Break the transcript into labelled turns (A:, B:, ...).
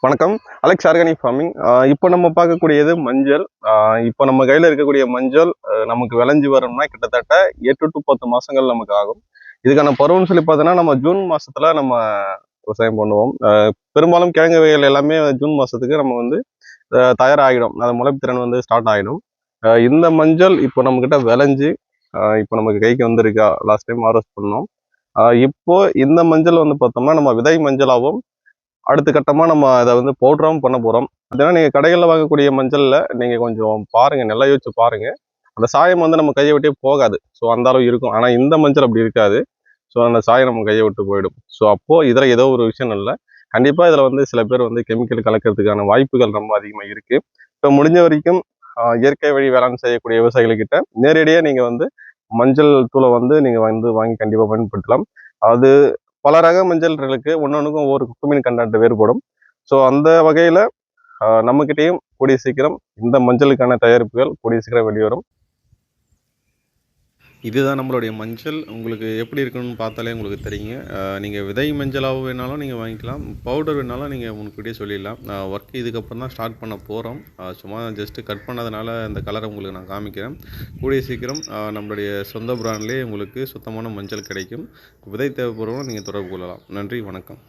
A: வணக்கம். Alex organic farming. இப்போ நம்ம பார்க்கக்கூடியது மஞ்சள். இப்போ நம்ம கையில இருக்கக்கூடிய மஞ்சள் நமக்கு விளைஞ்சு வரணும்னா கிட்டத்தட்ட 8 to 10 மாசங்கள் நமக்கு ஆகும். இதுக்கான பருவம்னு சொல்லி பார்த்தோன்னா, நம்ம ஜூன் மாசத்துல நம்ம விவசாயம் பண்ணுவோம். பெரும்பாலும் கிழங்கு வகைகள் எல்லாமே ஜூன் மாசத்துக்கு நம்ம வந்து தயாராகிடும். அது முளைப்புத்திறன் வந்து ஸ்டார்ட் ஆகிடும். இந்த மஞ்சள் இப்போ நம்மக்கிட்ட விளைஞ்சு இப்போ நமக்கு கைக்கு வந்திருக்கா. லாஸ்ட் டைம் ஹார்வெஸ்ட் பண்ணோம். இப்போ இந்த மஞ்சள் வந்து பார்த்தோம்னா நம்ம விதை மஞ்சளாகவும் அடுத்த கட்டமாக நம்ம அதை வந்து பவுடராகவும் பண்ண போகிறோம். அதனால் நீங்கள் கடைகளில் வாங்கக்கூடிய மஞ்சளில் நீங்கள் கொஞ்சம் பாருங்கள், நல்லா யோசிச்சு பாருங்கள். அந்த சாயம் வந்து நம்ம கையை விட்டே போகாது. ஸோ அந்த அளவு இருக்கும். ஆனால் இந்த மஞ்சள் அப்படி இருக்காது. ஸோ அந்த சாயம் நம்ம கையை விட்டு போயிடும். ஸோ அப்போது இதில் ஏதோ ஒரு விஷயம் இல்லை. கண்டிப்பாக இதில் வந்து சில பேர் வந்து கெமிக்கல் கலக்கிறதுக்கான வாய்ப்புகள் ரொம்ப அதிகமாக இருக்குது. இப்போ முடிஞ்ச வரைக்கும் இயற்கை வழி வேளாண் செய்யக்கூடிய விவசாயிகள்கிட்ட நேரடியாக நீங்கள் வந்து மஞ்சள் தூளை வந்து நீங்கள் வந்து வாங்கி கண்டிப்பாக பயன்படுத்தலாம். அது பல ரக மஞ்சள்களுக்கு ஒன்னொன்றுக்கும் ஒவ்வொரு குக்குமின் கண்டென்ட் வேறுபடும். ஸோ அந்த வகையில் நம்மக்கிட்டேயும் கூடிய சீக்கிரம் இந்த மஞ்சளுக்கான தயாரிப்புகள் கூடிய சீக்கிரம் வெளிவரும். இதுதான் நம்மளுடைய மஞ்சள். உங்களுக்கு எப்படி இருக்கணும்னு பார்த்தாலே உங்களுக்கு தெரியுங்க. நீங்கள் விதை மஞ்சளாக வேணாலும் நீங்கள் வாங்கிக்கலாம், பவுடர் வேணாலும் நீங்கள் முன்கூட்டியே சொல்லிடலாம். ஒர்க் இதுக்கப்புறம் தான் ஸ்டார்ட் பண்ண போகிறோம். சும்மா ஜஸ்ட்டு கட் பண்ணதுனால அந்த கலரை உங்களுக்கு நான் காமிக்கிறேன். கூடிய சீக்கிரம் நம்மளுடைய சொந்த பிராண்ட்லேயே உங்களுக்கு சுத்தமான மஞ்சள் கிடைக்கும். விதை தேவைப்படுறவங்க நீங்கள் தொடர்பு கொள்ளலாம். நன்றி, வணக்கம்.